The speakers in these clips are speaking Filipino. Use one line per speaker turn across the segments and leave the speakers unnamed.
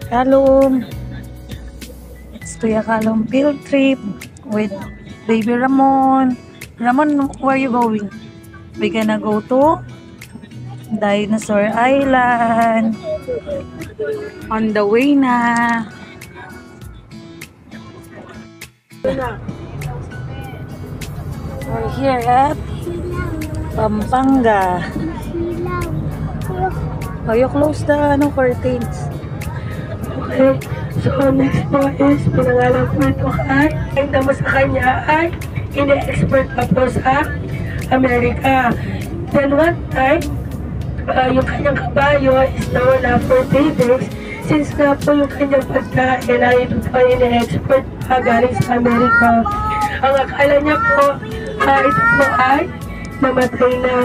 Kalum. It's Kuya Kalum field trip with baby Ramon. Ramon, where are you going? We gonna go to Dinosaur Island. On the way na. We're here at Pampanga. Oh, you close the curtains.
Okay. So, next po is pinangalan ko ito ay tama sa kanya ay ine-expert pa po sa Amerika. Then one time, yung kanyang kabayo is nawala for 3 days. Since na po yung kanyang pagkain ay ito po ine-expert pa galing sa Amerika. Ang akala niya po, ito po ay namatay na.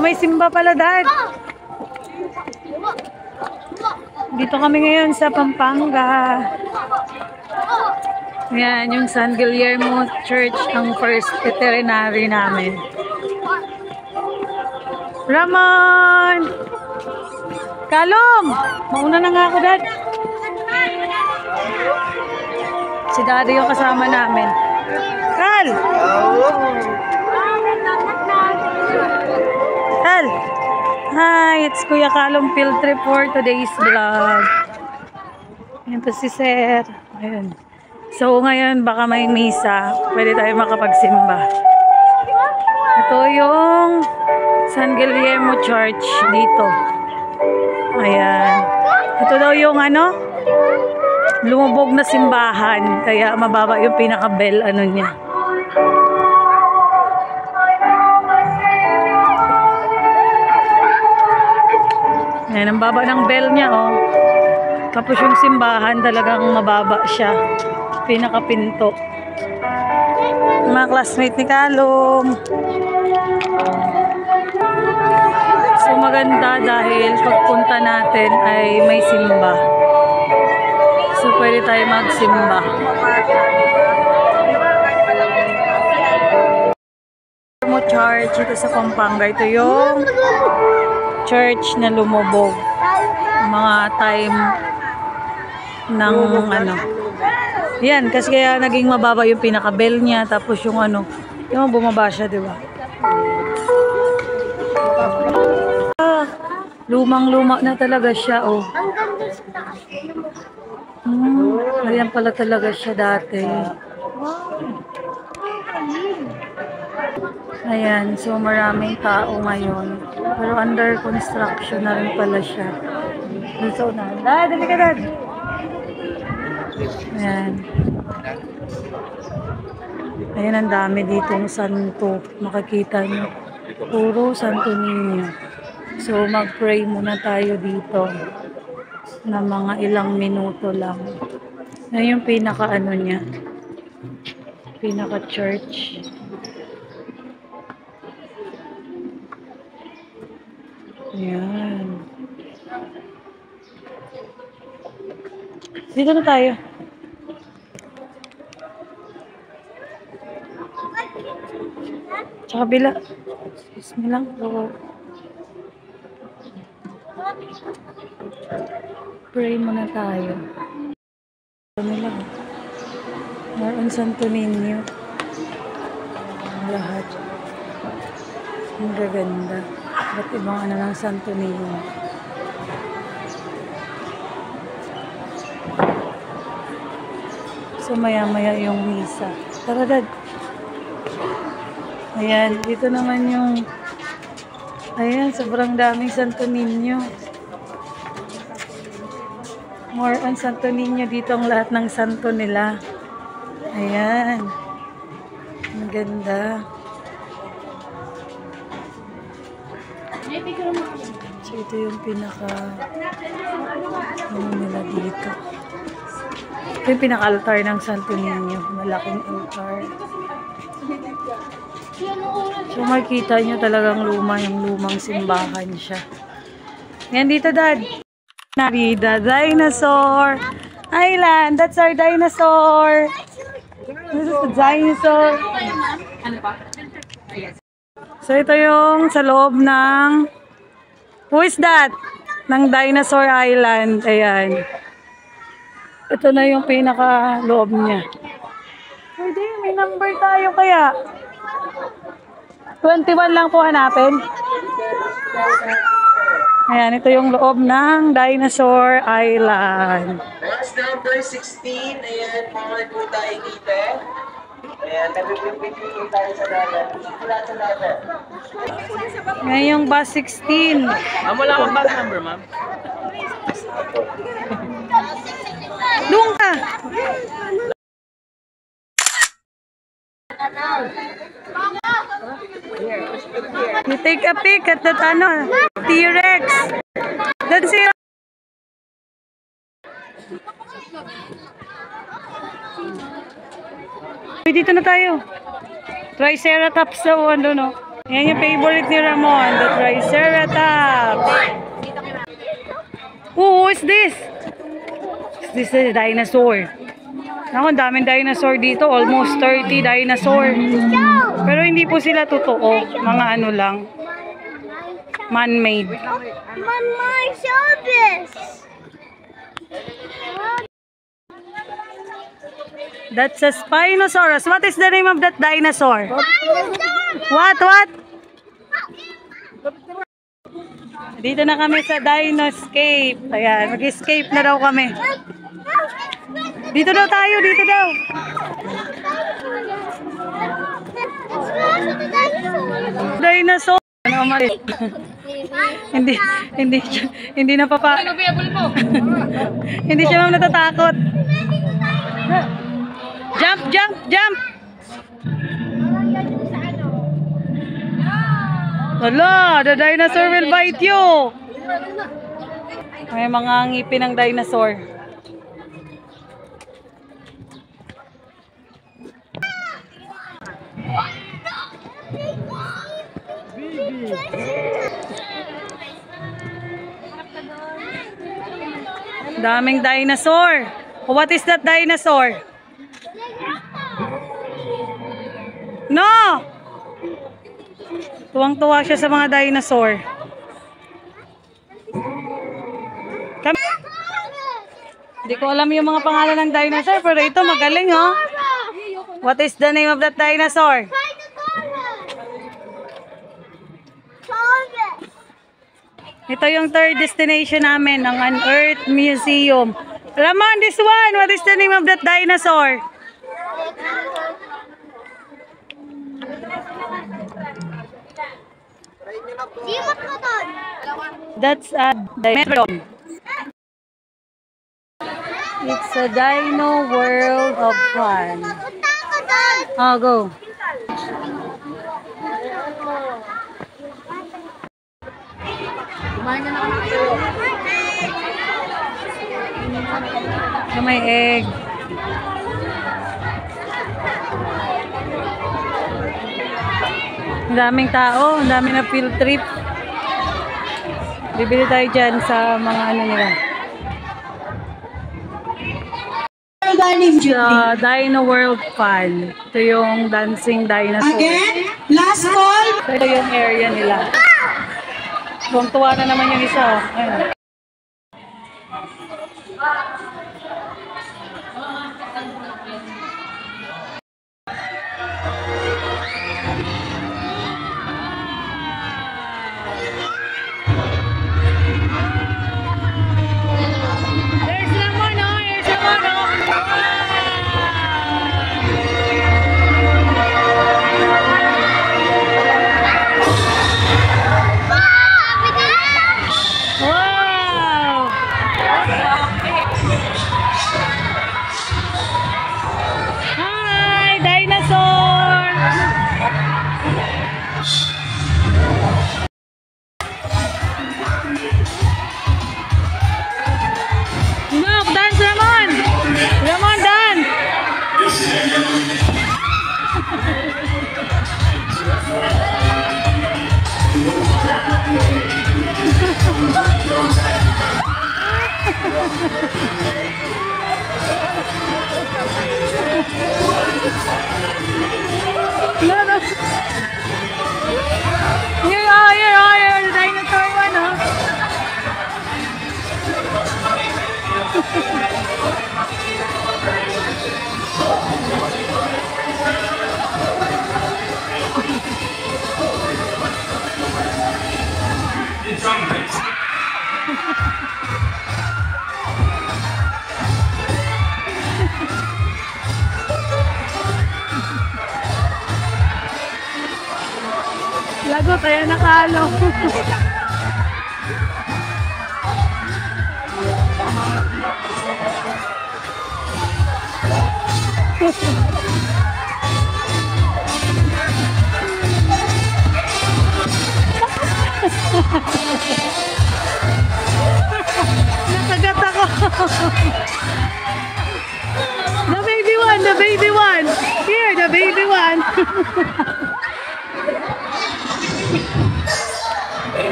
May simba pala, Dad. Dito kami ngayon sa Pampanga. Yan, yung San Guillermo Church, ang first veterinary namin. Ramon! Kalum! Mauna na nga ako, Dad. Si Daddy yung kasama namin. Kal! Kal! Hi! It's Kuya Kalum field trip for today's vlog. Ayan po si Sir. Ayan. So ngayon baka may misa. Pwede tayo makapagsimba. Ito yung San Guillermo Church dito. Ayan. Ito daw yung lumubog na simbahan. Kaya mababa yung pinaka-bell niya. Ayan, ang baba ng bell niya, oh. Tapos yung simbahan, talagang mababa siya. Pinakapinto. Mga classmate ni Kalum. So maganda dahil pagpunta natin ay may simba. So pwede tayo magsimba. Church ito sa Pampanga. Ito yung church na lumubog. Mga time ng yan, kasi kaya naging mababa yung pinaka-bell niya. Tapos yung yung bumaba siya, di ba? Lumang-luma na talaga siya, oh. Ayan pala talaga siya dati. Ayan, so maraming tao ngayon. Pero under construction na rin pala siya. So na. Dali ka, Dad. Ayan. Ayan, ang dami ditong santo. Makikita nyo. Puro Santo Niño. So mag-pray muna tayo dito. Na mga ilang minuto lang. Na yung pinaka niya. Pinaka-church. Ayan. Dito na tayo. Sa kabila. Excuse me lang. Pray muna tayo. Kami lang. More on Santo Niño. Lahat. Ang gaganda. Ba't ibang ng Santo Niño? So maya-maya yung misa. Tara, Dad. Ayan, dito naman yung ayan, sobrang daming Santo Niño. More on Santo Niño. Dito ang lahat ng santo nila. Ayan. Ang ganda. So ito yung pinaka nila dito. Ito yung pinaka-altar ng Santo Niño. Malaking altar. So makikita nyo talagang yung lumang simbahan siya. Yan dito, Dad. Narida, Dinosaur Island. That's our dinosaur. This is the dinosaur. So ito yung sa loob ng... Who is that? ng Dinosaur Island. Ayan. Ito na yung pinaka-loob niya. Pwede, may number tayo kaya. 21 lang po hanapin. Ayan, ito yung loob ng Dinosaur Island.
Next number 16, ayan, mga po tayo dito. Ayan, nabibigyan po tayo sa dagat. Wala sa dagat.
Ngayon yung bus 16.
Wala akong bus number, ma'am.
Doon ka! You take a peek at that T-Rex. That's it. Dito na tayo. Triceratops daw, no? Yan yung favorite ni Ramon, the Triceratops. Who is this? This is a dinosaur. Naku, daming dinosaur dito. Almost 30 dinosaur. Pero hindi po sila totoo. Mga ano lang. Man-made.
Mama, show this.
That's a Spinosaurus. What is the name of that dinosaur?
Dinosaur.
What? Dito na kami sa Dinoscape. Ayan, mag-escape na daw kami. Dito daw tayo, dito daw. Dinosaur. Ano mali? hindi na papa. Hindi siya ma'am natatakot. Jump. Wala, the dinosaur will bite you. May mga ngipin ng dinosaur. Daming dinosaur. What is that dinosaur? No! Tuwang-tuwa siya sa mga dinosaur. Hindi ko alam yung mga pangalan ng dinosaur, pero ito magaling, oh. What is the name of that dinosaur? Ito yung third destination namin, ng Unearthed Museum. Ramon, this one, what is the name of that dinosaur? That's a Dino. It's a Dino World of Fun. Oh, go. Na may egg. Ang daming tao, ang daming na field trip. Bibili tayo dyan sa mga ano nila. Dino World Fun. Ito yung dancing dinosaur.
Again, last call.
Ito yung area nila. Tuwang-tuwa na naman yung isa. Oh. Ayun. Here, the dinosaur one, oh. kaya nakalo. Nakagat ako. The baby one, the baby one. Here, the baby one.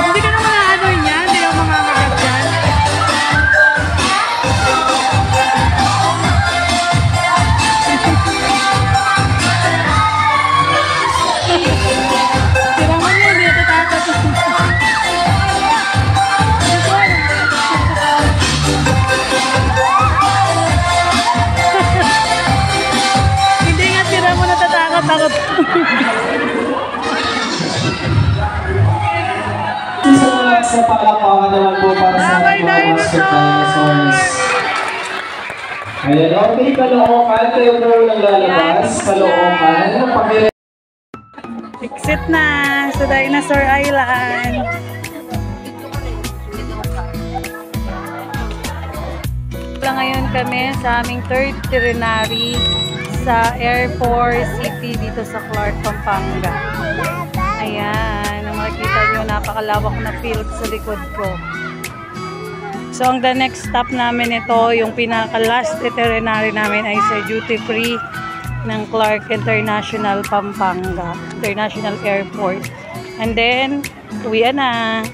Hindi ka naman ano yan, hindi ka mamamagat yan. Tira mo yun, hindi ka tatakot. Hindi nga tira mo, natatakot-takot.
Sa palakpakan naman po para sa
Bye,
ating mga Master
dinosaur!
Dinosaurs. Ayan, okay, Caloocan. Kayo po naglalabas. Caloocan.
Exit na sa Dinosaur Island. Wala ngayon kami sa aming third veterinary sa Air Force City dito sa Clark, Pampanga. Ayan, ang makikita nyo, napakalawak na field sa likod ko. So, ang the next stop namin ito, yung pinaka-last veterinary namin ay sa duty free ng Clark International Pampanga, International Airport. And then, uwi na.